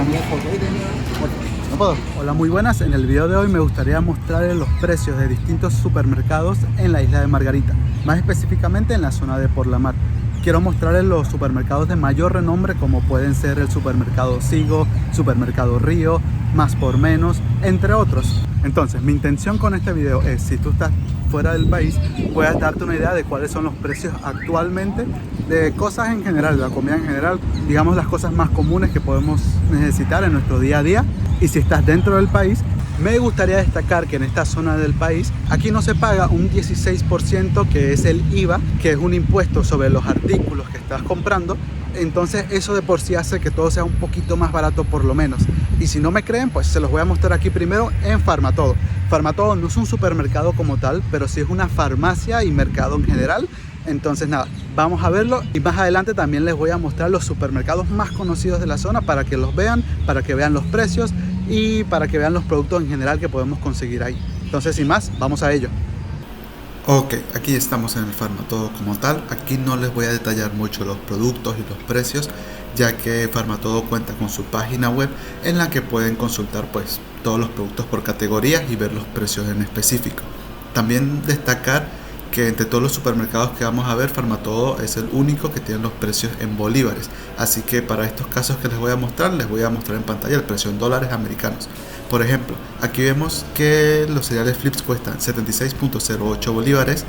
No puedo. Hola, muy buenas. En el video de hoy me gustaría mostrarles los precios de distintos supermercados en la isla de Margarita, más específicamente en la zona de Por la Mar. Quiero mostrarles los supermercados de mayor renombre, como pueden ser el supermercado Sigo, supermercado Río, Más por Menos, entre otros. Entonces, mi intención con este video es, si tú estás fuera del país, puedas darte una idea de cuáles son los precios actualmente de cosas en general, de la comida en general, digamos las cosas más comunes que podemos necesitar en nuestro día a día. Y si estás dentro del país, me gustaría destacar que en esta zona del país, aquí no se paga un 16%, que es el IVA, que es un impuesto sobre los artículos que estás comprando. Entonces eso de por sí hace que todo sea un poquito más barato por lo menos. Y si no me creen, pues se los voy a mostrar aquí primero en Farmatodo. Farmatodo no es un supermercado como tal, pero sí es una farmacia y mercado en general. Entonces nada, vamos a verlo y más adelante también les voy a mostrar los supermercados más conocidos de la zona para que los vean, para que vean los precios y para que vean los productos en general que podemos conseguir ahí. Entonces, sin más, vamos a ello. Ok, aquí estamos en el Farmatodo como tal. Aquí no les voy a detallar mucho los productos y los precios, ya que Farmatodo cuenta con su página web en la que pueden consultar pues todos los productos por categorías y ver los precios en específico. También destacar que entre todos los supermercados que vamos a ver, Farmatodo es el único que tiene los precios en bolívares. Así que para estos casos que les voy a mostrar en pantalla el precio en dólares americanos. Por ejemplo, aquí vemos que los cereales Flips cuestan 76.08 bolívares.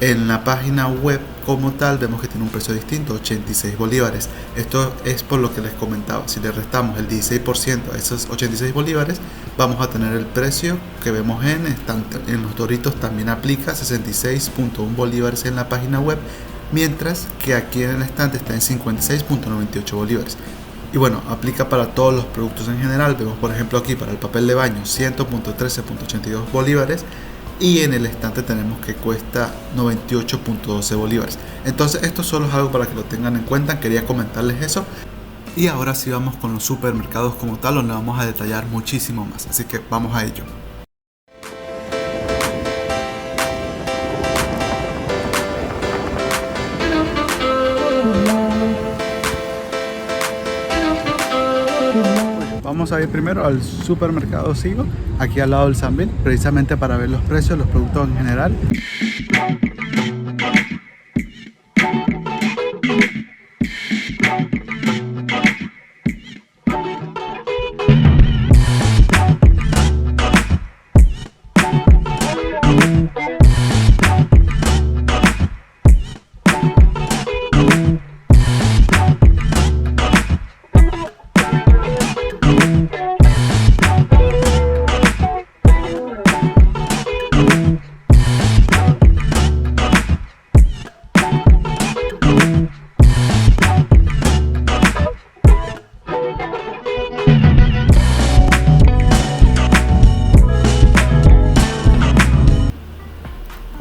En la página web como tal vemos que tiene un precio distinto, 86 bolívares. Esto es por lo que les comentaba. Si le restamos el 16% a esos 86 bolívares, vamos a tener el precio que vemos en estante. En los Doritos también aplica 66.1 bolívares en la página web, mientras que aquí en el estante está en 56.98 bolívares. Y bueno, aplica para todos los productos en general. Vemos por ejemplo aquí para el papel de baño 100.13.82 bolívares. Y en el estante tenemos que cuesta 98.12 bolívares. Entonces esto solo es algo para que lo tengan en cuenta. Quería comentarles eso. Y ahora sí vamos con los supermercados como tal, donde vamos a detallar muchísimo más. Así que vamos a ello. Vamos a ir primero al supermercado Sigo, aquí al lado del Sambil, precisamente para ver los precios, los productos en general.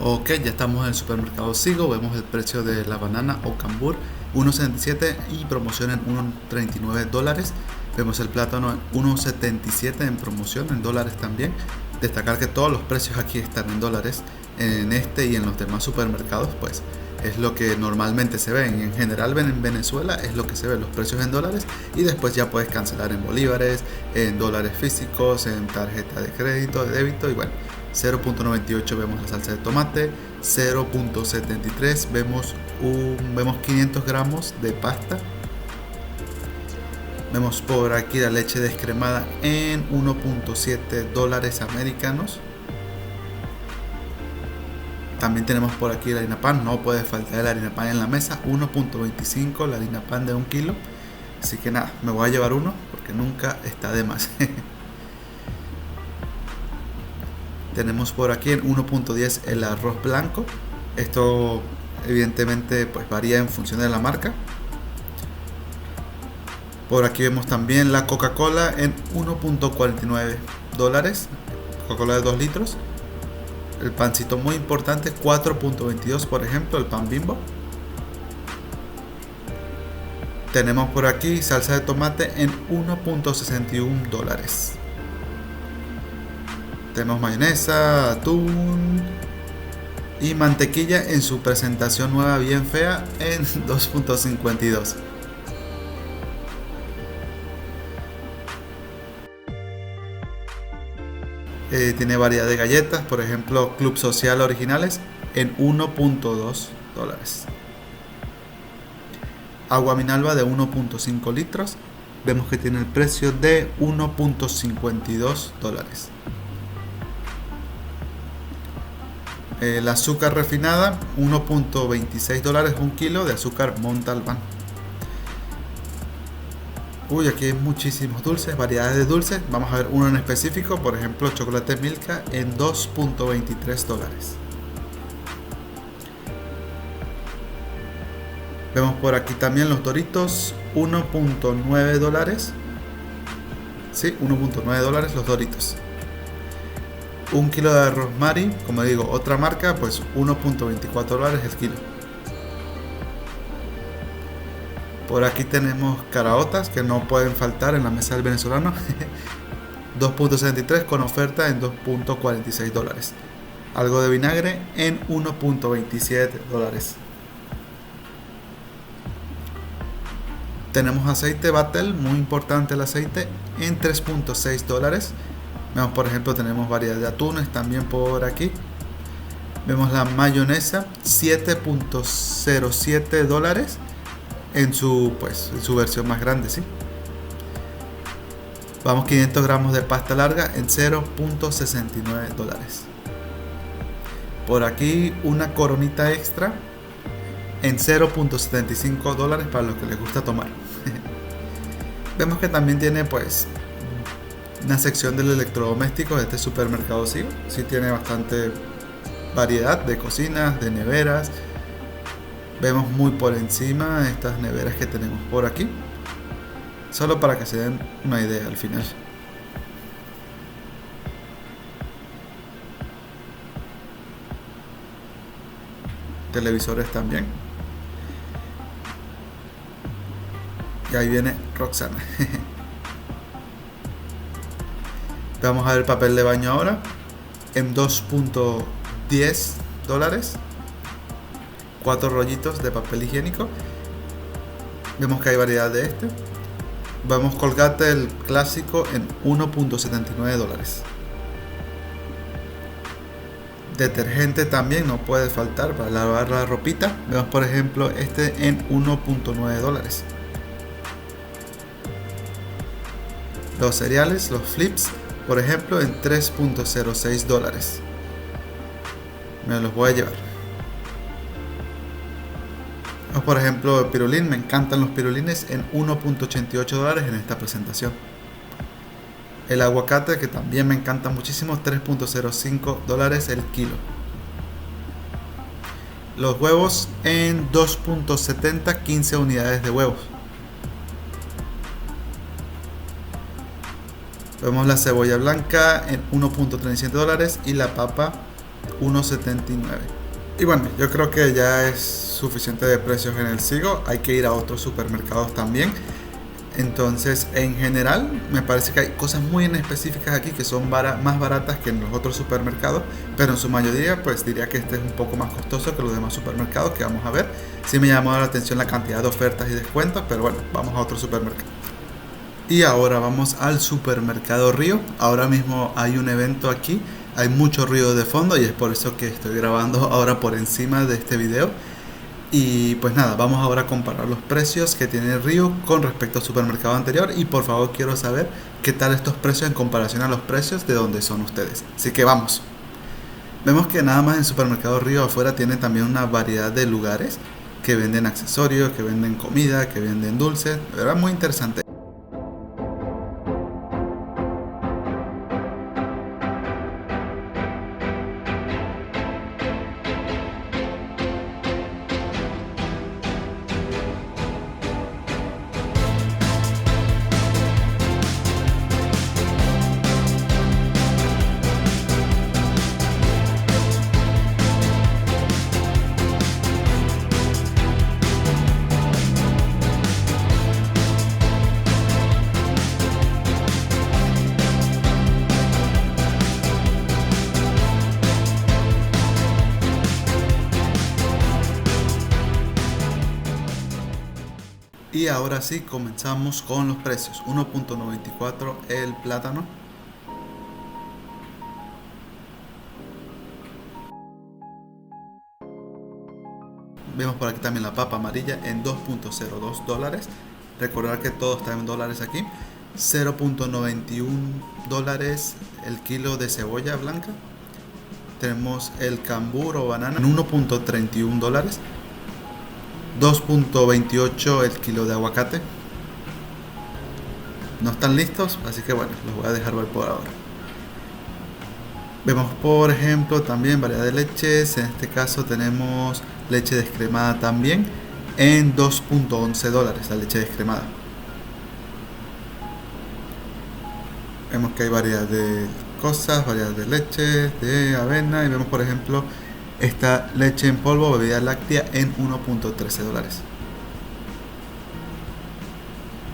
Ok, ya estamos en el supermercado Sigo. Vemos el precio de la banana o cambur 1.77 y promoción en 1.39 dólares. Vemos el plátano en 1.77 en promoción en dólares también. Destacar que todos los precios aquí están en dólares. En este y en los demás supermercados pues es lo que normalmente se ve. En general en Venezuela es lo que se ve, los precios en dólares, y después ya puedes cancelar en bolívares, en dólares físicos, en tarjeta de crédito, de débito. Y bueno, 0.98 vemos la salsa de tomate, 0.73 vemos 500 gramos de pasta. Vemos por aquí la leche descremada en 1.7 dólares americanos. También tenemos por aquí la harina pan, no puede faltar la harina pan en la mesa, 1.25 la harina pan de 1 kilo. Así que nada, me voy a llevar uno porque nunca está de más. Tenemos por aquí en 1.10 el arroz blanco. Esto evidentemente pues varía en función de la marca. Por aquí vemos también la Coca-Cola en 1.49 dólares. Coca-Cola de 2 litros. El pancito muy importante, 4.22 por ejemplo, el pan Bimbo. Tenemos por aquí salsa de tomate en 1.61 dólares. Tenemos mayonesa, atún y mantequilla en su presentación nueva bien fea en 2.52. Tiene variedad de galletas, por ejemplo, Club Social originales en 1.2 dólares. Agua Minalba de 1.5 litros. Vemos que tiene el precio de 1.52 dólares. El azúcar refinada, 1.26 dólares un kilo de azúcar Montalbán. Uy, aquí hay muchísimos dulces, variedades de dulces. Vamos a ver uno en específico, por ejemplo, chocolate Milka en 2.23 dólares. Vemos por aquí también los Doritos, 1.9 dólares. Sí, 1.9 dólares los Doritos. Un kilo de Rosemary, como digo, otra marca, pues 1.24 dólares el kilo. Por aquí tenemos caraotas que no pueden faltar en la mesa del venezolano. 2.73 con oferta en 2.46 dólares. Algo de vinagre en 1.27 dólares. Tenemos aceite Battle, muy importante el aceite, en 3.6 dólares. Vemos, por ejemplo, tenemos variedad de atunes también por aquí. Vemos la mayonesa, 7.07 dólares en su versión más grande, ¿sí? Vamos, 500 gramos de pasta larga en 0.69 dólares. Por aquí una coronita extra en 0.75 dólares para los que les gusta tomar. Vemos que también tiene pues una sección del electrodoméstico de este supermercado Sigo. Sí tiene bastante variedad de cocinas, de neveras. Vemos muy por encima estas neveras que tenemos por aquí, solo para que se den una idea al final. Televisores también. Y ahí viene Roxana. Vamos a ver el papel de baño ahora en 2.10 dólares. 4 rollitos de papel higiénico. Vemos que hay variedad de este. Vamos, Colgate el clásico en 1.79 dólares. Detergente también no puede faltar para lavar la ropita. Vemos, por ejemplo, este en 1.9 dólares. Los cereales, los Flips, por ejemplo, en 3.06 dólares. Me los voy a llevar. Vemos, por ejemplo, el pirulín. Me encantan los pirulines en 1.88 dólares en esta presentación. El aguacate, que también me encanta muchísimo, 3.05 dólares el kilo. Los huevos en 2.70, 15 unidades de huevos. Vemos la cebolla blanca en 1.37 dólares y la papa 1.79. Y bueno, yo creo que ya es suficiente de precios en el Sigo. Hay que ir a otros supermercados también. Entonces, en general, me parece que hay cosas muy en específicas aquí que son más baratas que en los otros supermercados, pero en su mayoría, pues diría que este es un poco más costoso que los demás supermercados que vamos a ver. Sí me llamó la atención la cantidad de ofertas y descuentos, pero bueno, vamos a otro supermercado. Y ahora vamos al supermercado Río. Ahora mismo hay un evento aquí, hay mucho ruido de fondo y es por eso que estoy grabando ahora por encima de este video. Y pues nada, vamos ahora a comparar los precios que tiene Río con respecto al supermercado anterior. Y por favor quiero saber qué tal estos precios en comparación a los precios de donde son ustedes. Así que vamos. Vemos que nada más en supermercado Río afuera tiene también una variedad de lugares que venden accesorios, que venden comida, que venden dulces. De verdad muy interesante. Y ahora sí, comenzamos con los precios. 1.94 el plátano. Vemos por aquí también la papa amarilla en $2.02. Recordar que todo está en dólares aquí. $0.91 el kilo de cebolla blanca. Tenemos el cambur o banana en $1.31. $2.28 el kilo de aguacate. No están listos, así que bueno, los voy a dejar ver por ahora. Vemos por ejemplo también variedad de leches. En este caso tenemos leche descremada también en $2.11 la leche descremada. Vemos que hay variedad de cosas, variedad de leche, de avena, y vemos por ejemplo esta leche en polvo, bebida láctea en $1.13.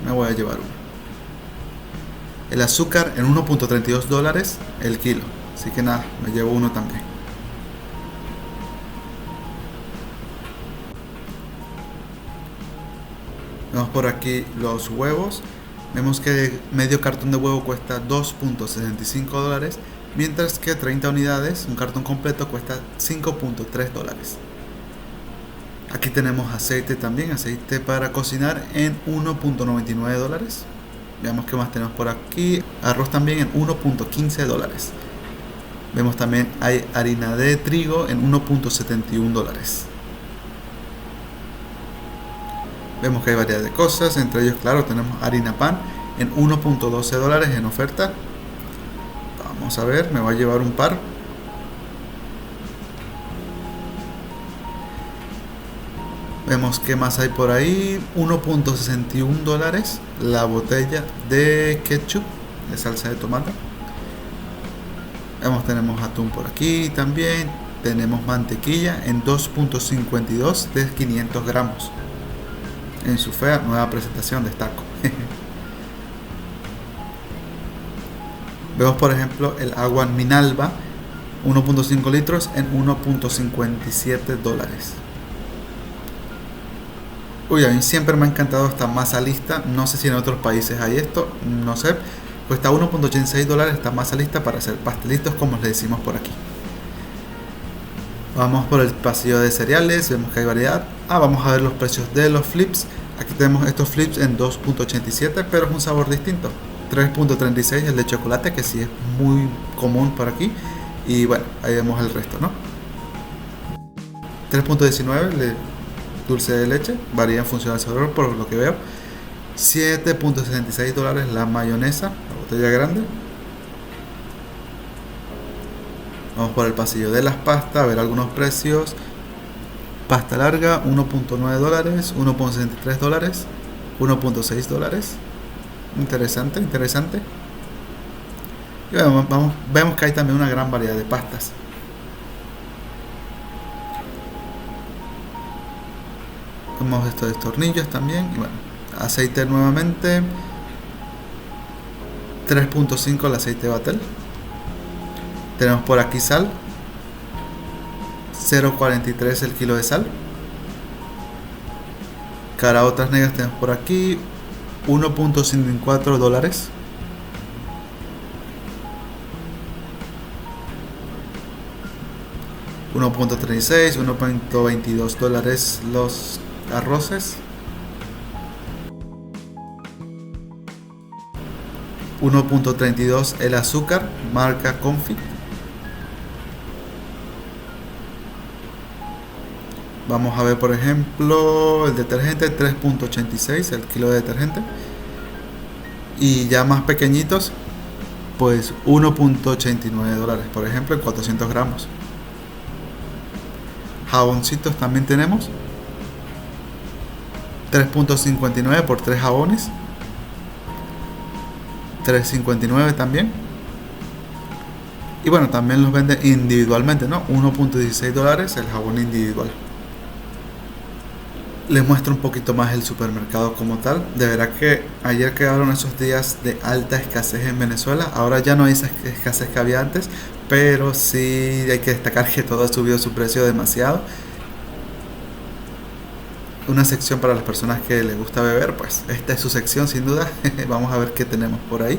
Me voy a llevar uno. El azúcar en $1.32 el kilo, así que nada, me llevo uno también. Vemos por aquí los huevos. Vemos que medio cartón de huevo cuesta $2.65, mientras que 30 unidades, un cartón completo, cuesta $5.3. Aquí tenemos aceite también, aceite para cocinar en $1.99. Veamos qué más tenemos por aquí. Arroz también en $1.15. Vemos también hay harina de trigo en $1.71. Vemos que hay variedad de cosas, entre ellos claro tenemos harina pan en $1.12 en oferta. Vamos a ver, me voy a llevar un par. Vemos que más hay por ahí. $1.61 la botella de ketchup, de salsa de tomate. Tenemos atún por aquí también. Tenemos mantequilla en 2.52 de 500 gramos. En su fea nueva presentación, destaco. Vemos por ejemplo el agua Minalba 1.5 litros en $1.57. Uy, a mí siempre me ha encantado esta masa lista. No sé si en otros países hay esto, no sé. Cuesta $1.86 esta masa lista para hacer pastelitos, como les decimos por aquí. Vamos por el pasillo de cereales, vemos que hay variedad. Vamos a ver los precios de los flips. Aquí tenemos estos flips en 2.87, pero es un sabor distinto. 3.36 el de chocolate, que sí es muy común por aquí. Y bueno, ahí vemos el resto, ¿no? 3.19 el de dulce de leche, varía en función del sabor por lo que veo. $7.66 la mayonesa, la botella grande. Vamos por el pasillo de las pastas a ver algunos precios. Pasta larga, $1.9, $1.63, $1.6. Interesante, interesante. Y vemos que hay también una gran variedad de pastas. Vemos estos tornillos también. Y bueno, aceite nuevamente. 3.5 el aceite Batel. Tenemos por aquí sal. 0.43 el kilo de sal. Caraotas negras tenemos por aquí. $1.54. $1.36, $1.22 los arroces. $1.32 el azúcar, marca Confit. Vamos a ver por ejemplo el detergente, 3.86 el kilo de detergente. Y ya más pequeñitos, pues $1.89 por ejemplo en 400 gramos. Jaboncitos también tenemos 3.59 por 3 jabones, 3.59 también. Y bueno, también los venden individualmente, ¿no? $1.16 el jabón individual. Les muestro un poquito más el supermercado como tal. De verdad que ayer quedaron esos días de alta escasez en Venezuela. Ahora ya no hay esa escasez que había antes, pero sí hay que destacar que todo ha subido su precio demasiado. Una sección para las personas que les gusta beber, pues esta es su sección sin duda. Vamos a ver qué tenemos por ahí.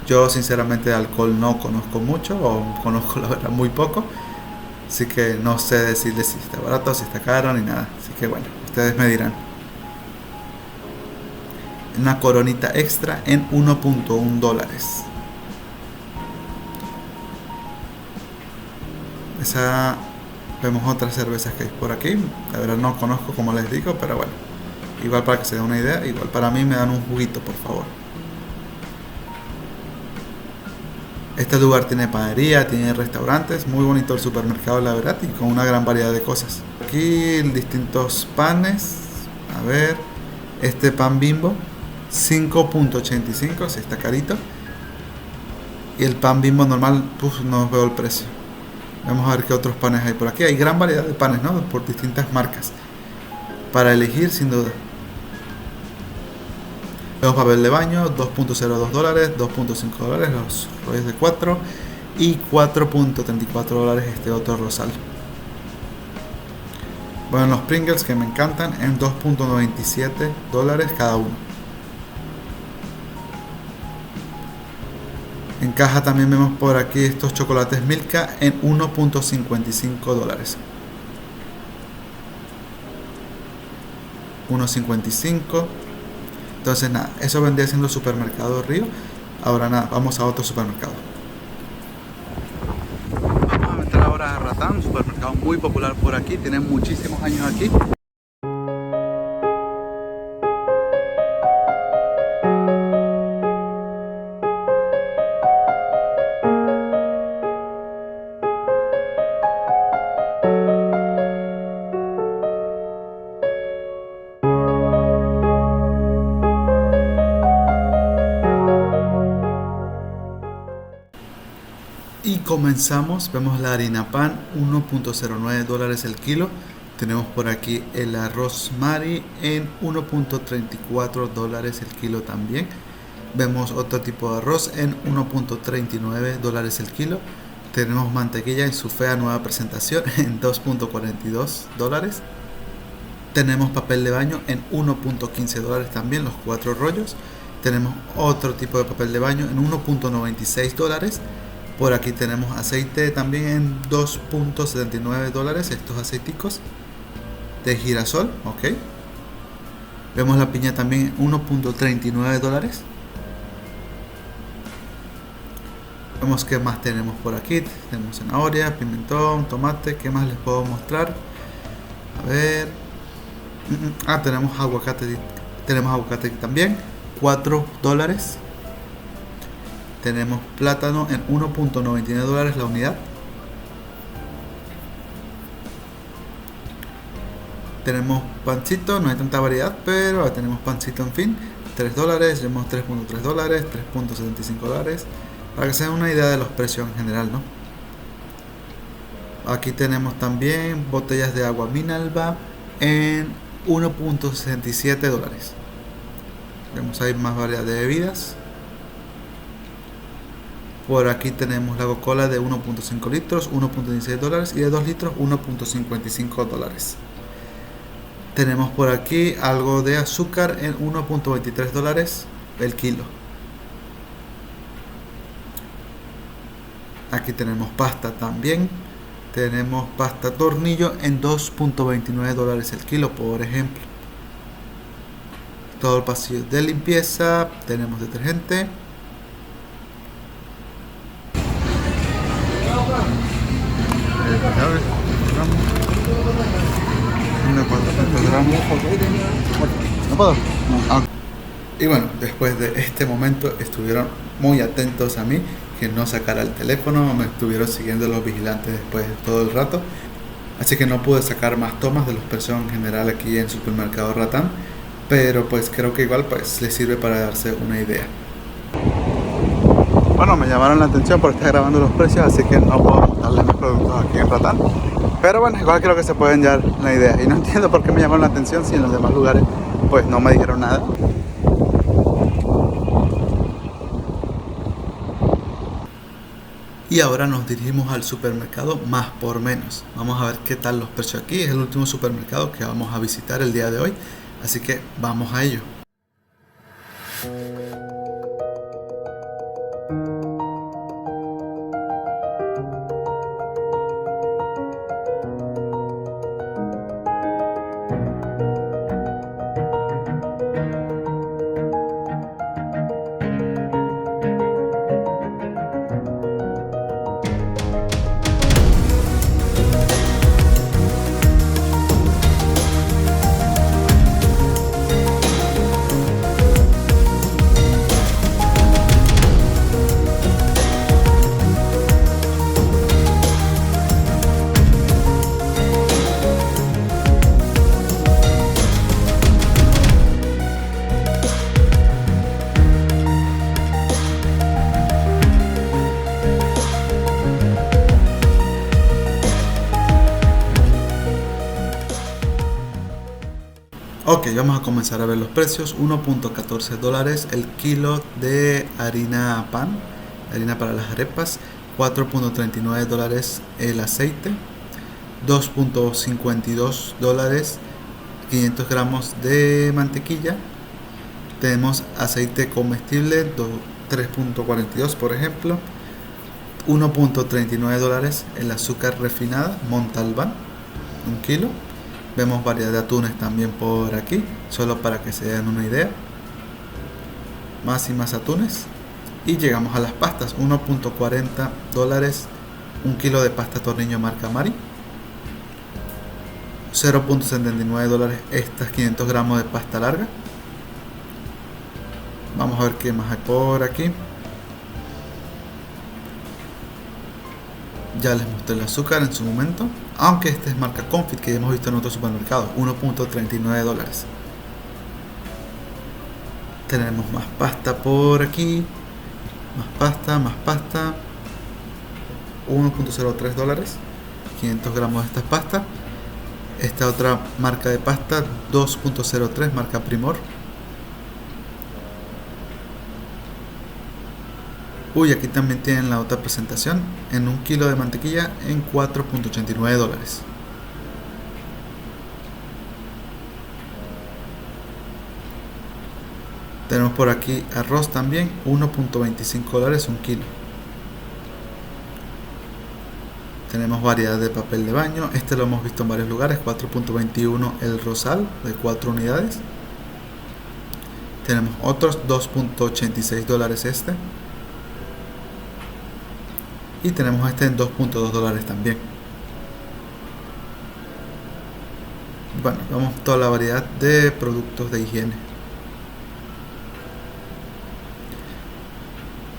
Yo sinceramente de alcohol no conozco mucho, o conozco la verdad muy poco. Así que no sé decirles si está barato, si está caro ni nada. Así que bueno, ustedes me dirán. Una coronita extra en 1.1 dólares. Esa, vemos otras cervezas que hay por aquí. La verdad no conozco, como les digo, pero bueno. Igual para que se den una idea, igual para mí me dan un juguito, por favor. Este lugar tiene panadería, tiene restaurantes, muy bonito el supermercado, la verdad, y con una gran variedad de cosas. Aquí distintos panes. A ver, este pan Bimbo 5.85, si está carito. Y el pan Bimbo normal, pues no veo el precio. Vamos a ver qué otros panes hay por aquí. Hay gran variedad de panes, ¿no? Por distintas marcas. Para elegir, sin duda. Vemos papel de baño, 2.02 dólares, 2.5 dólares, los rollos de 4 y 4.34 dólares este otro rosal. Bueno, los Pringles que me encantan en 2.97 dólares cada uno. En caja también vemos por aquí estos chocolates Milka en 1.55 dólares. 1.55. Entonces nada, eso vendría siendo el supermercado Río. Ahora nada, vamos a otro supermercado. Vamos a entrar ahora a Ratán, un supermercado muy popular por aquí, tiene muchísimos años aquí. Y comenzamos, vemos la harina pan, 1.09 dólares el kilo. Tenemos por aquí el arroz Mari en 1.34 dólares el kilo también. Vemos otro tipo de arroz en 1.39 dólares el kilo. Tenemos mantequilla en su fea nueva presentación en 2.42 dólares. Tenemos papel de baño en 1.15 dólares también, los 4 rollos. Tenemos otro tipo de papel de baño en 1.96 dólares. Por aquí tenemos aceite también en 2.79 dólares, estos aceiticos de girasol, ok. Vemos la piña también en 1.39 dólares. Vemos qué más tenemos por aquí. Tenemos zanahoria, pimentón, tomate. ¿Qué más les puedo mostrar? A ver. Tenemos aguacate. Tenemos aguacate también. 4 dólares. Tenemos plátano en 1.99 dólares la unidad. Tenemos pancito, no hay tanta variedad, pero tenemos pancito en fin. 3 dólares, tenemos 3.3 dólares, 3.75 dólares. Para que se den una idea de los precios en general, ¿no? Aquí tenemos también botellas de agua Minalba en 1.67 dólares. Vemos ahí más variedad de bebidas. Por aquí tenemos la Coca-Cola de 1.5 litros, 1.16 dólares, y de 2 litros, 1.55 dólares. Tenemos por aquí algo de azúcar en 1.23 dólares el kilo. Aquí tenemos pasta también. Tenemos pasta tornillo en 2.29 dólares el kilo, por ejemplo. Todo el pasillo de limpieza. Tenemos detergente. ¿No puedo? Y bueno, después de este momento estuvieron muy atentos a mí, que no sacara el teléfono, me estuvieron siguiendo los vigilantes después de todo el rato. Así que no pude sacar más tomas de los precios en general aquí en Supermercado Ratán, pero pues creo que igual pues les sirve para darse una idea. Bueno, me llamaron la atención por estar grabando los precios, así que no puedo mostrarles mis productos aquí en Ratán. Pero bueno, igual creo que se pueden dar la idea. Y no entiendo por qué me llamaron la atención si en los demás lugares pues no me dijeron nada. Y ahora nos dirigimos al supermercado Más por Menos. Vamos a ver qué tal los precios aquí. Es el último supermercado que vamos a visitar el día de hoy. Así que vamos a ello. Ok, vamos a comenzar a ver los precios. 1.14 dólares el kilo de harina pan, harina para las arepas. 4.39 dólares el aceite. 2.52 dólares 500 gramos de mantequilla. Tenemos aceite comestible 3.42 por ejemplo. 1.39 dólares el azúcar refinada Montalbán, 1 kilo. Vemos variedad de atunes también por aquí, solo para que se den una idea. Más y más atunes. Y llegamos a las pastas. 1.40 dólares 1 kilo de pasta torniño marca Mari. 0.79 dólares estas 500 gramos de pasta larga. Vamos a ver qué más hay por aquí. Ya les mostré el azúcar en su momento, aunque este es marca Confit, que ya hemos visto en otros supermercados. 1.39 dólares. Tenemos más pasta por aquí. Más pasta. 1.03 dólares 500 gramos de esta pasta. Esta otra marca de pasta 2.03 marca Primor. Uy, aquí también tienen la otra presentación en 1 kilo de mantequilla en 4.89 dólares. Tenemos por aquí arroz también, 1.25 dólares 1 kilo. Tenemos variedad de papel de baño, este lo hemos visto en varios lugares, 4.21 el rosal de 4 unidades. Tenemos otros 2.86 dólares este. Y tenemos este en 2.2 dólares también. Bueno, vemos toda la variedad de productos de higiene.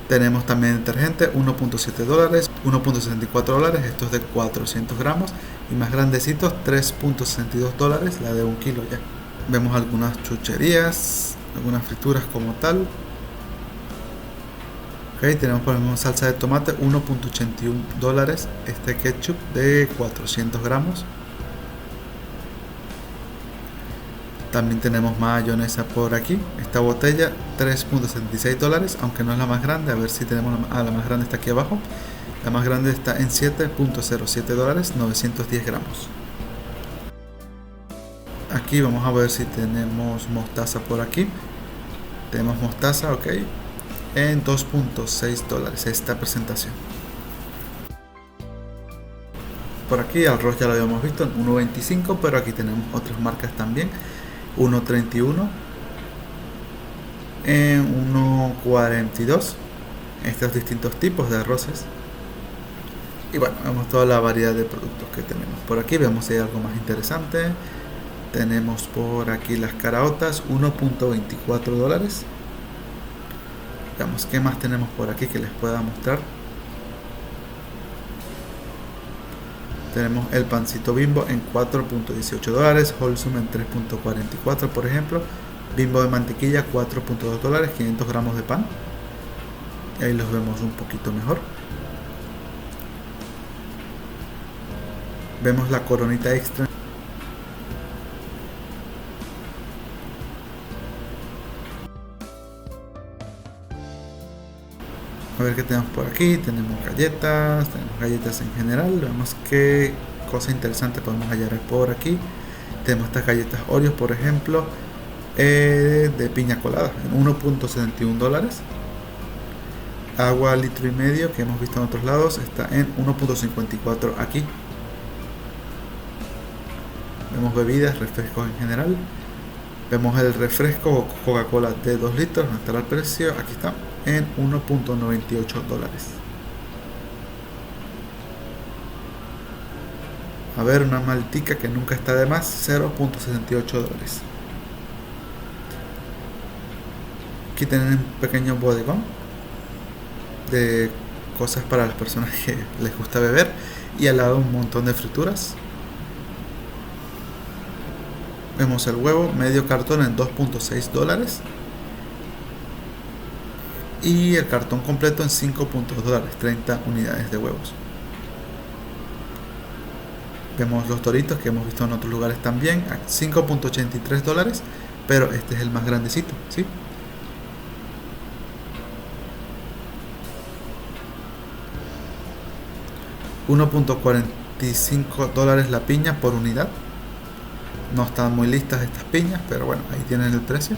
Tenemos también detergente 1.7 dólares, 1.64 dólares, estos de 400 gramos. Y más grandecitos 3.62 dólares, la de 1 kilo ya. Vemos algunas chucherías, algunas frituras como tal. Ok, tenemos por ejemplo salsa de tomate 1.81 dólares, este ketchup de 400 gramos. También tenemos mayonesa por aquí, esta botella 3.76 dólares, aunque no es la más grande. A ver si tenemos la más grande, está aquí abajo. La más grande está en 7.07 dólares, 910 gramos. Aquí vamos a ver si tenemos mostaza por aquí. Tenemos mostaza, ok, en 2.6 dólares esta presentación. Por aquí arroz ya lo habíamos visto en 1.25, pero aquí tenemos otras marcas también. 1.31 en 1.42 estos distintos tipos de arroces. Y bueno, vemos toda la variedad de productos que tenemos. Por aquí vemos si hay algo más interesante. Tenemos por aquí las caraotas 1.24 dólares. Veamos qué más tenemos por aquí que les pueda mostrar. Tenemos el pancito Bimbo en 4.18 dólares, Wholesome en 3.44 por ejemplo, Bimbo de mantequilla 4.2 dólares, 500 gramos de pan. Y ahí los vemos un poquito mejor. Vemos la coronita extra. A ver qué tenemos por aquí. Tenemos galletas en general. Vemos qué cosa interesante podemos hallar por aquí. Tenemos estas galletas Oreos, por ejemplo, de piña colada en 1.71 dólares. Agua litro y medio que hemos visto en otros lados está en 1.54 aquí. Vemos bebidas, refrescos en general. Vemos el refresco Coca-Cola de 2 litros, donde está el precio, aquí está, en 1.98 dólares. A ver, una maltica que nunca está de más, 0.68 dólares. Aquí tienen un pequeño bodegón de cosas para las personas que les gusta beber, y al lado un montón de frituras. Vemos el huevo, medio cartón en 2.6 dólares. Y el cartón completo en 5.2 dólares, 30 unidades de huevos. Vemos los toritos que hemos visto en otros lugares también, a $5.83, pero este es el más grandecito, ¿sí? $1.45 la piña por unidad. No están muy listas estas piñas, pero bueno, ahí tienen el precio.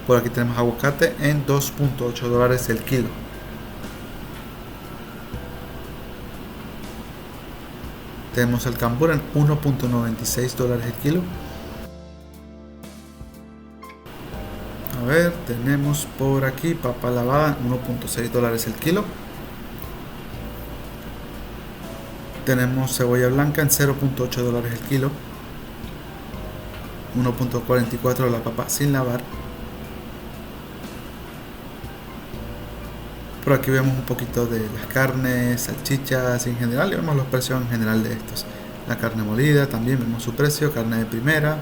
Por aquí tenemos aguacate en $2.8 el kilo. Tenemos el cambur en $1.96 el kilo. A ver, tenemos por aquí papa lavada en $1.6 el kilo. Tenemos cebolla blanca en $0.8 el kilo. 1.44 la papa sin lavar. Por aquí vemos un poquito de las carnes, salchichas en general, y vemos los precios en general de estos. La carne molida también vemos su precio, carne de primera,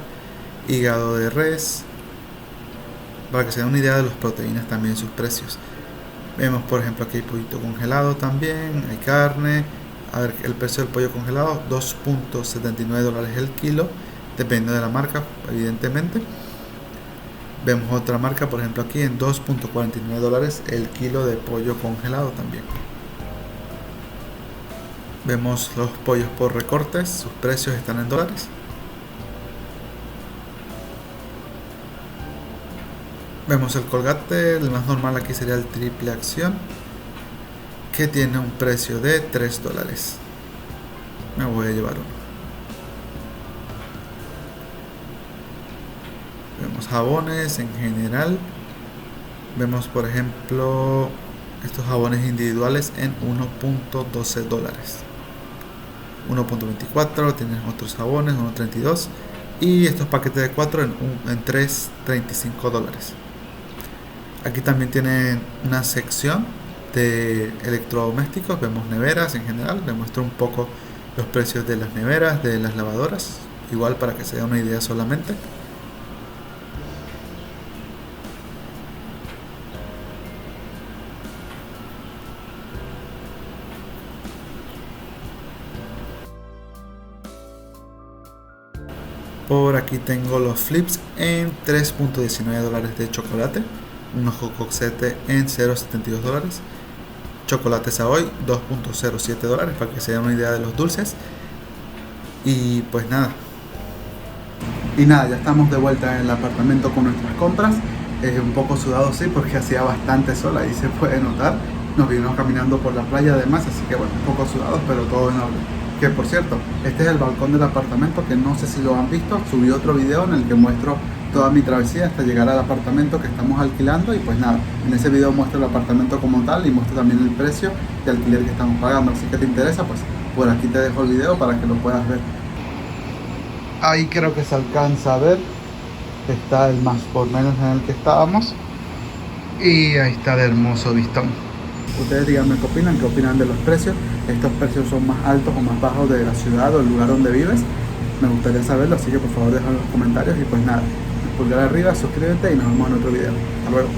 hígado de res, para que se den una idea de las proteínas también sus precios. Vemos por ejemplo aquí hay pollito congelado también, hay carne. A ver, el precio del pollo congelado, $2.79 el kilo, depende de la marca, evidentemente. Vemos otra marca, por ejemplo aquí en $2.49 el kilo de pollo congelado también. Vemos los pollos por recortes, sus precios están en dólares. Vemos el Colgate, el más normal aquí sería el triple acción, que tiene un precio de $3. Me voy a llevar uno. Vemos jabones en general. Vemos por ejemplo estos jabones individuales en $1.12. 1.24, tienen otros jabones, 1.32. Y estos paquetes de 4 en $3.35. Aquí también tienen una sección de electrodomésticos. Vemos neveras en general. Les muestro un poco los precios de las neveras, de las lavadoras, igual para que se dé una idea solamente. Por aquí tengo los flips en $3.19 de chocolate, unos cocoxete en $0.72, chocolate Savoy $2.07, para que se den una idea de los dulces. Y pues nada. Y nada, ya estamos de vuelta en el apartamento con nuestras compras. Un poco sudado sí, porque hacía bastante sol, ahí se puede notar. Nos vinimos caminando por la playa además, así que bueno, un poco sudados, pero todo en orden. Que por cierto, este es el balcón del apartamento, que no sé si lo han visto. Subí otro video en el que muestro toda mi travesía hasta llegar al apartamento que estamos alquilando. Y pues nada, en ese video muestro el apartamento como tal y muestro también el precio de alquiler que estamos pagando. Así que te interesa, pues por aquí te dejo el video para que lo puedas ver. Ahí creo que se alcanza a ver. Está el más por menos en el que estábamos. Y ahí está el hermoso vistón. Ustedes díganme qué opinan de los precios. Estos precios son más altos o más bajos de la ciudad o el lugar donde vives. Me gustaría saberlo, así que por favor déjalo en los comentarios. Y pues nada, pulgar arriba, suscríbete y nos vemos en otro video. Hasta luego.